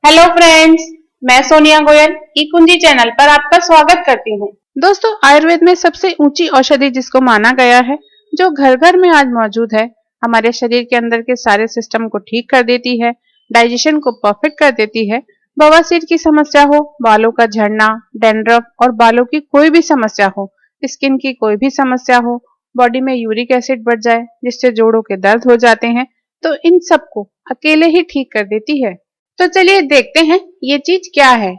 Hello friends, मैं सोनिया गोयल ई कुंजी channel पर आपका स्वागत करती हूँ। दोस्तों, आयुर्वेद में सबसे ऊंची औषधि जिसको माना गया है, जो घर घर में आज मौजूद है, हमारे शरीर के अंदर के सारे सिस्टम को ठीक कर देती है, डाइजेशन को परफेक्ट कर देती है। बवासीर की समस्या हो, बालों का झड़ना, डैंड्रफ और बालों की कोई भी समस्या हो, स्किन की कोई भी समस्या हो, बॉडी में यूरिक एसिड बढ़ जाए जिससे जोड़ों के दर्द हो जाते हैं, तो इन सबको अकेले ही ठीक कर देती है। तो चलिए देखते हैं ये चीज क्या है।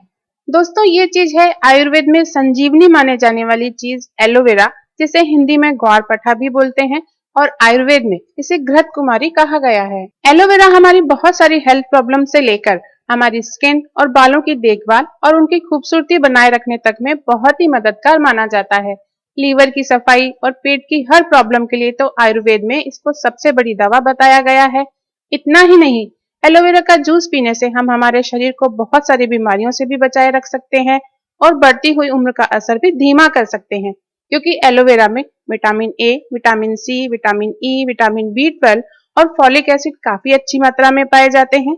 दोस्तों, ये चीज है आयुर्वेद में संजीवनी माने जाने वाली चीज एलोवेरा, जिसे हिंदी में ग्वारपाठा भी बोलते हैं और आयुर्वेद में इसे घृत कुमारी कहा गया है। एलोवेरा हमारी बहुत सारी हेल्थ प्रॉब्लम से लेकर हमारी स्किन और बालों की देखभाल और उनकी खूबसूरती बनाए रखने तक में बहुत ही मददगार माना जाता है। लीवर की सफाई और पेट की हर प्रॉब्लम के लिए तो आयुर्वेद में इसको सबसे बड़ी दवा बताया गया है। इतना ही नहीं, एलोवेरा का जूस पीने से हम हमारे शरीर को बहुत सारी बीमारियों से भी बचाए रख सकते हैं और बढ़ती हुई उम्र का असर भी धीमा कर सकते हैं, क्योंकि एलोवेरा में vitamin A, vitamin C, vitamin E, vitamin B 12 और फॉलिक एसिड काफी अच्छी मात्रा में पाए जाते हैं।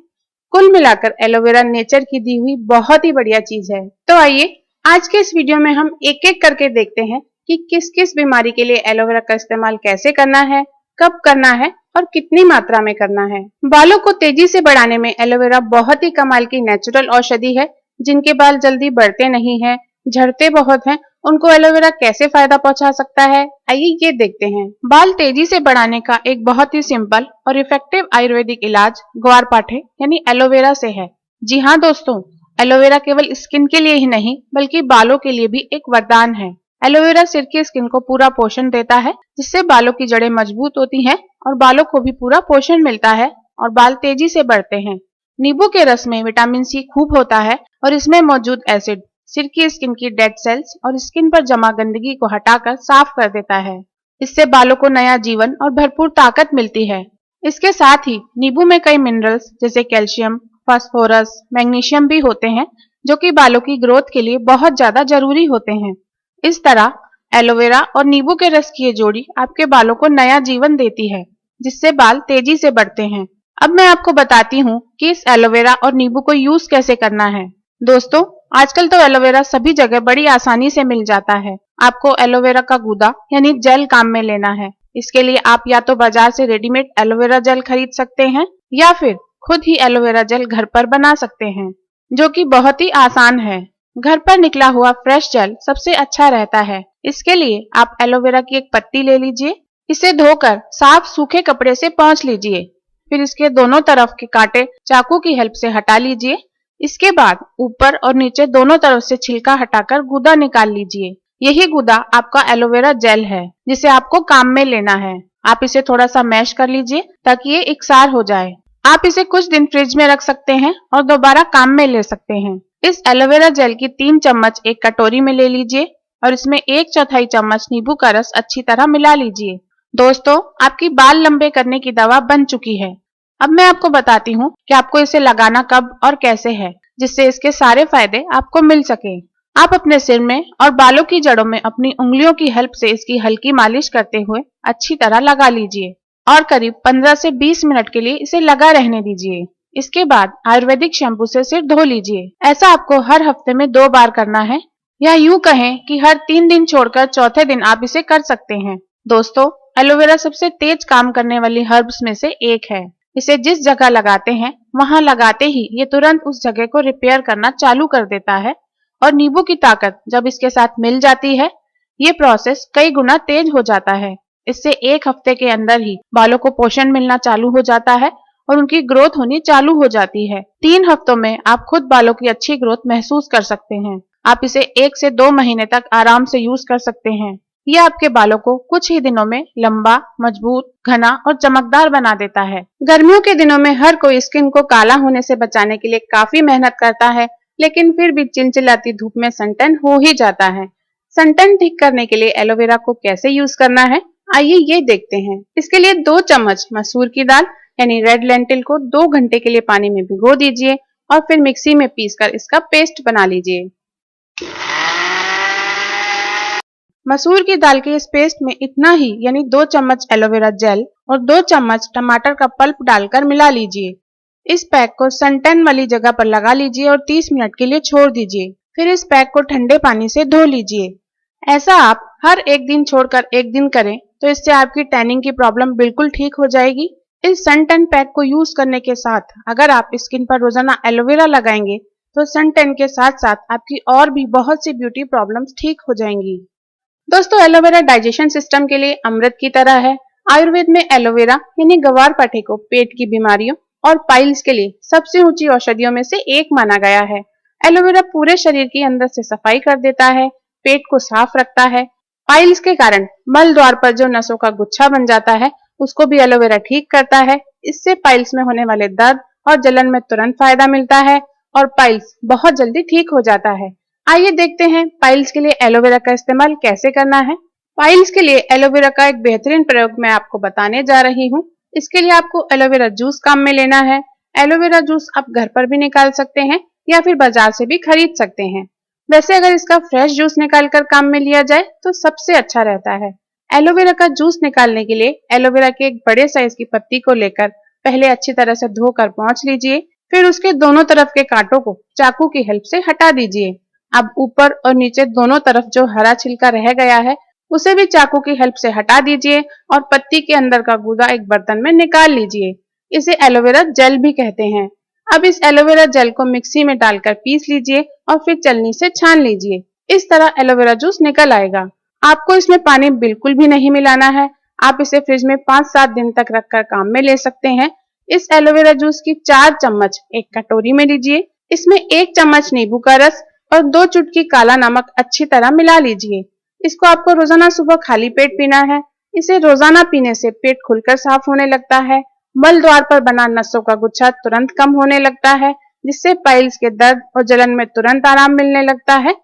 कुल मिलाकर एलोवेरा नेचर की दी हुई बहुत ही बढ़िया चीज है। तो आइए आज के इस वीडियो में हम एक एक करके देखते हैं कि किस किस बीमारी के लिए एलोवेरा का इस्तेमाल कैसे करना है, कब करना है और कितनी मात्रा में करना है। बालों को तेजी से बढ़ाने में एलोवेरा बहुत ही कमाल की नेचुरल औषधि है। जिनके बाल जल्दी बढ़ते नहीं हैं, झड़ते बहुत हैं, उनको एलोवेरा कैसे फायदा पहुंचा सकता है, आइए ये देखते हैं। बाल तेजी से बढ़ाने का एक बहुत ही सिंपल और इफेक्टिव आयुर्वेदिक इलाज ग्वारपाठे यानी एलोवेरा से है। जी हाँ दोस्तों, एलोवेरा केवल स्किन के लिए ही नहीं बल्कि बालों के लिए भी एक वरदान है। एलोवेरा सिर की स्किन को पूरा पोषण देता है, जिससे बालों की जड़ें मजबूत होती हैं और बालों को भी पूरा पोषण मिलता है और बाल तेजी से बढ़ते हैं। नींबू के रस में विटामिन सी खूब होता है और इसमें मौजूद एसिड सिर की स्किन की डेड सेल्स और स्किन पर जमा गंदगी को हटाकर साफ कर देता है। इससे बालों को नया जीवन और भरपूर ताकत मिलती है। इसके साथ ही नींबू में कई मिनरल्स जैसे कैल्शियम, फास्फोरस, मैग्नीशियम भी होते हैं, जो कि बालों की ग्रोथ के लिए बहुत ज्यादा जरूरी होते हैं। इस तरह एलोवेरा और नींबू के रस की ये जोड़ी आपके बालों को नया जीवन देती है, जिससे बाल तेजी से बढ़ते हैं। अब मैं आपको बताती हूँ कि इस एलोवेरा और नींबू को यूज कैसे करना है। दोस्तों, आजकल तो एलोवेरा सभी जगह बड़ी आसानी से मिल जाता है। आपको एलोवेरा का गूदा यानी जेल काम में लेना है। इसके लिए आप या तो बाजार से रेडीमेड एलोवेरा जेल खरीद सकते हैं या फिर खुद ही एलोवेरा जेल घर पर बना सकते हैं, जो कि बहुत ही आसान है। घर पर निकला हुआ फ्रेश जेल सबसे अच्छा रहता है। इसके लिए आप एलोवेरा की एक पत्ती ले लीजिए, इसे धोकर साफ सूखे कपड़े से पोंछ लीजिए, फिर इसके दोनों तरफ के कांटे चाकू की हेल्प से हटा लीजिए। इसके बाद ऊपर और नीचे दोनों तरफ से छिलका हटाकर गूदा निकाल लीजिए। यही गूदा आपका एलोवेरा जेल है, जिसे आपको काम में लेना है। आप इसे थोड़ा सा मैश कर लीजिए ताकि ये एकसार हो जाए। आप इसे कुछ दिन फ्रिज में रख सकते हैं और दोबारा काम में ले सकते हैं। इस एलोवेरा जेल की 3 चम्मच एक कटोरी में ले लीजिए और इसमें 1/4 चम्मच नींबू का रस अच्छी तरह मिला लीजिए। दोस्तों, आपकी बाल लंबे करने की दवा बन चुकी है। अब मैं आपको बताती हूँ कि आपको इसे लगाना कब और कैसे है, जिससे इसके सारे फायदे आपको मिल सके। आप अपने सिर में और बालों की जड़ों में अपनी उंगलियों की हेल्प से इसकी हल्की मालिश करते हुए अच्छी तरह लगा लीजिए और करीब 15 से 20 मिनट के लिए इसे लगा रहने दीजिए। इसके बाद आयुर्वेदिक शैम्पू से सिर धो लीजिए। ऐसा आपको हर हफ्ते में 2 बार करना है, या यूं कहें कि हर 3 दिन छोड़कर चौथे दिन आप इसे कर सकते हैं। दोस्तों, एलोवेरा सबसे तेज काम करने वाली हर्ब्स में से एक है। इसे जिस जगह लगाते हैं वहां लगाते ही ये तुरंत उस जगह को रिपेयर करना चालू कर देता है और नींबू की ताकत जब इसके साथ मिल जाती है, ये प्रोसेस कई गुना तेज हो जाता है। इससे 1 हफ्ते के अंदर ही बालों को पोषण मिलना चालू हो जाता है और उनकी ग्रोथ होनी चालू हो जाती है। 3 हफ्तों में आप खुद बालों की अच्छी ग्रोथ महसूस कर सकते हैं। आप इसे 1 से 2 महीने तक आराम से यूज कर सकते हैं। ये आपके बालों को कुछ ही दिनों में लंबा, मजबूत, घना और चमकदार बना देता है। गर्मियों के दिनों में हर कोई स्किन को काला होने से बचाने के लिए काफी मेहनत करता है, लेकिन फिर भी चिलचिलाती धूप में सनटैन हो ही जाता है। सनटैन ठीक करने के लिए एलोवेरा को कैसे यूज करना है, आइए ये देखते हैं। इसके लिए 2 चम्मच मसूर की दाल यानी रेड लेंटिल को 2 घंटे के लिए पानी में भिगो दीजिए और फिर मिक्सी में पीसकर इसका पेस्ट बना लीजिए। मसूर की दाल के इस पेस्ट में इतना ही यानी 2 चम्मच एलोवेरा जेल और 2 चम्मच टमाटर का पल्प डालकर मिला लीजिए। इस पैक को सनटैन वाली जगह पर लगा लीजिए और 30 मिनट के लिए छोड़ दीजिए। फिर इस पैक को ठंडे पानी से धो लीजिए। ऐसा आप हर एक दिन छोड़कर एक दिन करें तो इससे आपकी टैनिंग की प्रॉब्लम बिल्कुल ठीक हो जाएगी। इस सन टैन पैक को यूज करने के साथ अगर आप स्किन पर रोजाना एलोवेरा लगाएंगे तो सन टैन के साथ साथ आपकी और भी बहुत सी ब्यूटी प्रॉब्लम्स ठीक हो जाएंगी। दोस्तों, एलोवेरा डाइजेशन सिस्टम के लिए अमृत की तरह है। आयुर्वेद में एलोवेरा यानी गवार पाठे को पेट की बीमारियों और पाइल्स के लिए सबसे ऊंची औषधियों में से एक माना गया है। एलोवेरा पूरे शरीर की अंदर से सफाई कर देता है, पेट को साफ रखता है। पाइल्स के कारण मल द्वार पर जो नसों का गुच्छा बन जाता है उसको भी एलोवेरा ठीक करता है। इससे पाइल्स में होने वाले दर्द और जलन में तुरंत फायदा मिलता है और पाइल्स बहुत जल्दी ठीक हो जाता है। आइए देखते हैं पाइल्स के लिए एलोवेरा का इस्तेमाल कैसे करना है। पाइल्स के लिए एलोवेरा का एक बेहतरीन प्रयोग मैं आपको बताने जा रही हूँ। इसके लिए आपको एलोवेरा जूस काम में लेना है। एलोवेरा जूस आप घर पर भी निकाल सकते हैं या फिर बाजार से भी खरीद सकते हैं। वैसे अगर इसका फ्रेश जूस निकालकर काम में लिया जाए तो सबसे अच्छा रहता है। एलोवेरा का जूस निकालने के लिए एलोवेरा के एक बड़े साइज की पत्ती को लेकर पहले अच्छी तरह से धोकर पोंछ लीजिए। फिर उसके दोनों तरफ के कांटों को चाकू की हेल्प से हटा दीजिए। अब ऊपर और नीचे दोनों तरफ जो हरा छिलका रह गया है उसे भी चाकू की हेल्प से हटा दीजिए और पत्ती के अंदर का गूदा एक बर्तन में निकाल लीजिए। इसे एलोवेरा जेल भी कहते हैं। अब इस एलोवेरा जेल को मिक्सी में डालकर पीस लीजिए और फिर छलनी से छान लीजिए। इस तरह एलोवेरा जूस निकल आएगा। आपको इसमें पानी बिल्कुल भी नहीं मिलाना है। आप इसे फ्रिज में 5-7 दिन तक रखकर काम में ले सकते हैं। इस एलोवेरा जूस की 4 चम्मच एक कटोरी में लीजिए। इसमें 1 चम्मच नींबू का रस और 2 चुटकी काला नमक अच्छी तरह मिला लीजिए। इसको आपको रोजाना सुबह खाली पेट पीना है। इसे रोजाना पीने से पेट खुलकर साफ होने लगता है। मल द्वार पर बना नसों का गुच्छा तुरंत कम होने लगता है, जिससे पाइल्स के दर्द और जलन में तुरंत आराम मिलने लगता है।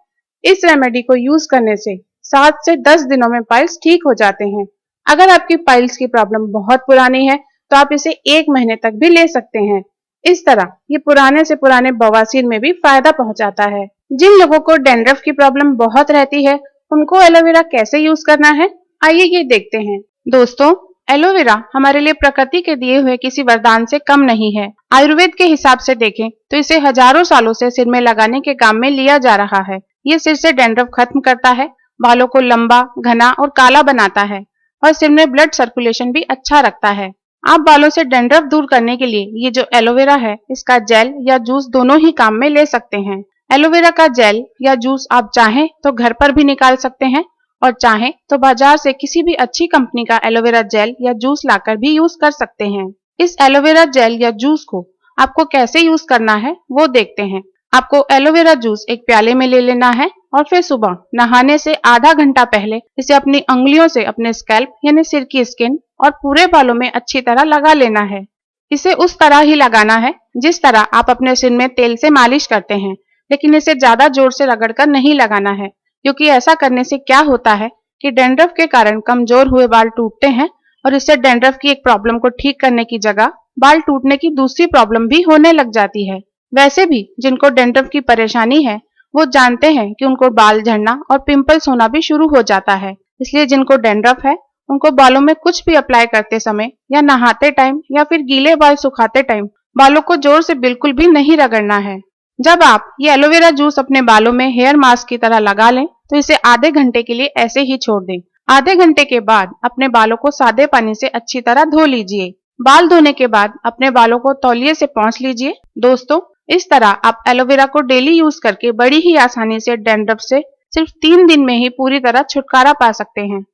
इस रेमेडी को यूज करने से 7 से 10 दिनों में पाइल्स ठीक हो जाते हैं। अगर आपकी पाइल्स की प्रॉब्लम बहुत पुरानी है तो आप इसे 1 महीने तक भी ले सकते हैं। इस तरह ये पुराने से पुराने बवासीर में भी फायदा पहुंचाता है। जिन लोगों को डैंड्रफ की प्रॉब्लम बहुत रहती है उनको एलोवेरा कैसे यूज करना है, आइए ये देखते हैं। दोस्तों, एलोवेरा हमारे लिए प्रकृति के दिए हुए किसी वरदान से कम नहीं है। आयुर्वेद के हिसाब से देखें तो इसे हजारों सालों से सिर में लगाने के काम में लिया जा रहा है। ये सिर से डैंड्रफ खत्म करता है, बालों को लंबा, घना और काला बनाता है और सिर में ब्लड सर्कुलेशन भी अच्छा रखता है। आप बालों से डैंड्रफ दूर करने के लिए ये जो एलोवेरा है इसका जेल या जूस दोनों ही काम में ले सकते हैं। एलोवेरा का जेल या जूस आप चाहें तो घर पर भी निकाल सकते हैं और चाहें तो बाजार से किसी भी अच्छी कंपनी का एलोवेरा जेल या जूस लाकर भी यूज कर सकते हैं। इस एलोवेरा जेल या जूस को आपको कैसे यूज करना है वो देखते हैं। आपको एलोवेरा जूस एक प्याले में ले लेना है और फिर सुबह नहाने से आधा घंटा पहले इसे अपनी उंगलियों से अपने स्कैल्प यानी सिर की स्किन और पूरे बालों में अच्छी तरह लगा लेना है। इसे उस तरह ही लगाना है जिस तरह आप अपने सिर में तेल से मालिश करते हैं, लेकिन इसे ज्यादा जोर से रगड़कर नहीं लगाना है, क्योंकि ऐसा करने से क्या होता है कि डैंड्रफ के कारण कमजोर हुए बाल टूटते हैं और इससे डैंड्रफ की एक प्रॉब्लम को ठीक करने की जगह बाल टूटने की दूसरी प्रॉब्लम भी होने लग जाती है। वैसे भी जिनको डैंड्रफ की परेशानी है वो जानते हैं कि उनको बाल झड़ना और पिंपल्स होना भी शुरू हो जाता है। इसलिए जिनको डैंड्रफ है उनको बालों में कुछ भी अप्लाई करते समय या नहाते टाइम या फिर गीले बाल सुखाते टाइम बालों को जोर से बिल्कुल भी नहीं रगड़ना है। जब आप ये एलोवेरा जूस अपने बालों में हेयर मास्क की तरह लगा लें तो इसे आधे घंटे के लिए ऐसे ही छोड़ दें। आधे घंटे के बाद अपने बालों को सादे पानी से अच्छी तरह धो लीजिए। बाल धोने के बाद अपने बालों को तौलिए से पोंछ लीजिए। दोस्तों, इस तरह आप एलोवेरा को डेली यूज करके बड़ी ही आसानी से डैंड्रफ से सिर्फ 3 दिन में ही पूरी तरह छुटकारा पा सकते हैं।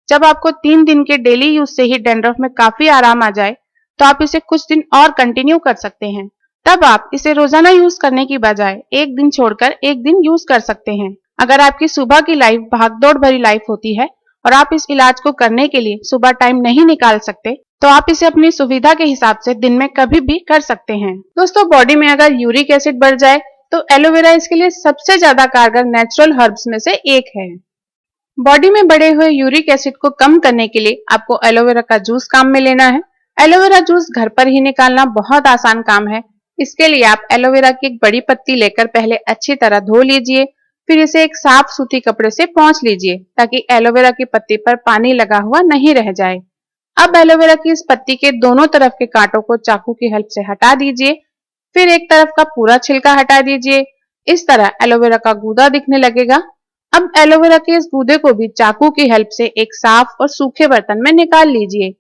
जब आपको 3 दिन के डेली यूज से ही डैंड्रफ में काफी आराम आ जाए तो आप इसे कुछ दिन और कंटिन्यू कर सकते हैं। तब आप इसे रोजाना यूज करने की बजाय एक दिन छोड़कर एक दिन यूज कर सकते हैं। अगर आपकी सुबह की लाइफ भागदौड़ भरी लाइफ होती है और आप इस इलाज को करने के लिए सुबह टाइम नहीं निकाल सकते तो आप इसे अपनी सुविधा के हिसाब से दिन में कभी भी कर सकते हैं। दोस्तों, बॉडी में अगर यूरिक एसिड बढ़ जाए तो एलोवेरा इसके लिए सबसे ज्यादा कारगर नेचुरल हर्ब्स में से एक है। बॉडी में बढ़े हुए यूरिक एसिड को कम करने के लिए आपको एलोवेरा का जूस काम में लेना है। एलोवेरा जूस घर पर ही निकालना बहुत आसान काम है। इसके लिए आप एलोवेरा की एक बड़ी पत्ती लेकर पहले अच्छी तरह धो लीजिए, फिर इसे एक साफ सूती कपड़े से पोंछ लीजिए ताकि एलोवेरा की पत्ती पर पानी लगा हुआ नहीं रह जाए। अब एलोवेरा की इस पत्ती के दोनों तरफ के कांटों को चाकू की हेल्प से हटा दीजिए फिर एक तरफ का पूरा छिलका हटा दीजिए। इस तरह एलोवेरा का गूदा दिखने लगेगा। अब एलोवेरा के इस गूदे को भी चाकू की हेल्प से एक साफ और सूखे बर्तन में निकाल लीजिए।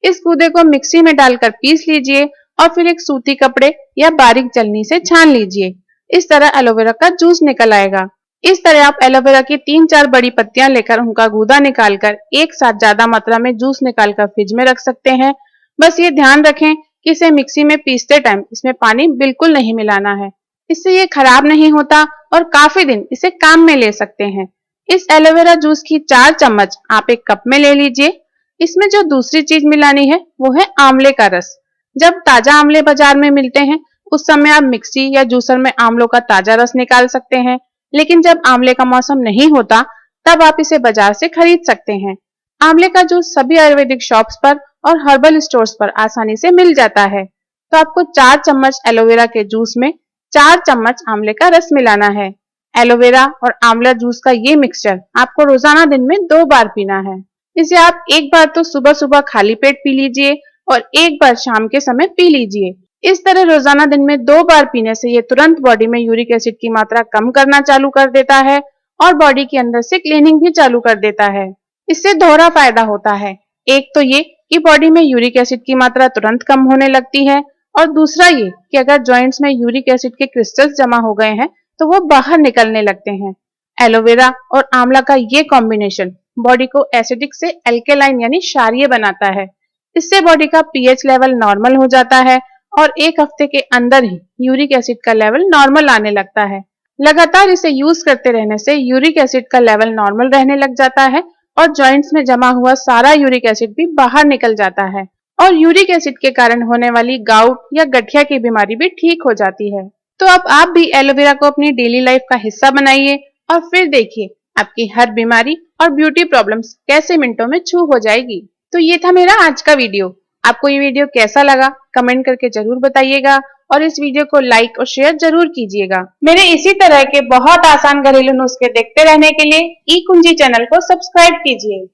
इस गूदे को मिक्सी में डालकर पीस लीजिए और फिर एक सूती कपड़े या बारीक छलनी से छान लीजिए। इस तरह एलोवेरा का जूस निकल आएगा। इस तरह आप एलोवेरा की 3-4 बड़ी पत्तियां लेकर उनका गूदा निकालकर एक साथ ज्यादा मात्रा में जूस निकालकर फ्रिज में रख सकते हैं। बस ये ध्यान रखें कि इसे मिक्सी में पीसते टाइम इसमें पानी बिल्कुल नहीं मिलाना है। इससे ये खराब नहीं होता और काफी दिन इसे काम में ले सकते हैं। इस एलोवेरा जूस की 4 चम्मच आप एक कप में ले लीजिए। इसमें जो दूसरी चीज मिलानी है वो है आंवले का रस। जब ताजा आंवले बाजार में मिलते हैं उस समय आप मिक्सी या जूसर में आंवलों का ताजा रस निकाल सकते हैं, लेकिन जब आंवले का मौसम नहीं होता तब आप इसे बाजार से खरीद सकते हैं। आंवले का जूस सभी आयुर्वेदिक शॉप्स पर और हर्बल स्टोर्स पर आसानी से मिल जाता है। तो आपको 4 चम्मच एलोवेरा के जूस में 4 चम्मच आंवले का रस मिलाना है। एलोवेरा और आंवला जूस का ये मिक्सचर आपको रोजाना दिन में 2 बार पीना है। इसे आप एक बार तो सुबह सुबह खाली पेट पी लीजिए और एक बार शाम के समय पी लीजिए। इस तरह रोजाना दिन में 2 बार पीने से ये तुरंत बॉडी में यूरिक एसिड की मात्रा कम करना चालू कर देता है और बॉडी के अंदर से क्लीनिंग भी चालू कर देता है। इससे दोहरा फायदा होता है। एक तो ये कि बॉडी में यूरिक एसिड की मात्रा तुरंत कम होने लगती है और दूसरा ये कि अगर जॉइंट्स में यूरिक एसिड के क्रिस्टल्स जमा हो गए हैं तो वो बाहर निकलने लगते हैं। एलोवेरा और आंवला का ये कॉम्बिनेशन बॉडी को एसिडिक से एल्केलाइन यानी क्षारीय बनाता है। इससे बॉडी का पीएच लेवल नॉर्मल हो जाता है और एक हफ्ते के अंदर ही यूरिक एसिड का लेवल नॉर्मल आने लगता है। लगातार इसे यूज करते रहने से यूरिक एसिड का लेवल नॉर्मल रहने लग जाता है और जॉइंट्स में जमा हुआ सारा यूरिक एसिड भी बाहर निकल जाता है और यूरिक एसिड के कारण होने वाली गाउट या गठिया की बीमारी भी ठीक हो जाती है। तो अब आप भी एलोवेरा को अपनी डेली लाइफ का हिस्सा बनाइए और फिर देखिए आपकी हर बीमारी और ब्यूटी प्रॉब्लम्स कैसे मिनटों में छू हो जाएगी। तो ये था मेरा आज का वीडियो। आपको ये वीडियो कैसा लगा कमेंट करके जरूर बताइएगा और इस वीडियो को लाइक और शेयर जरूर कीजिएगा। मेरे इसी तरह के बहुत आसान घरेलू नुस्खे देखते रहने के लिए ई कुंजी चैनल को सब्सक्राइब कीजिए।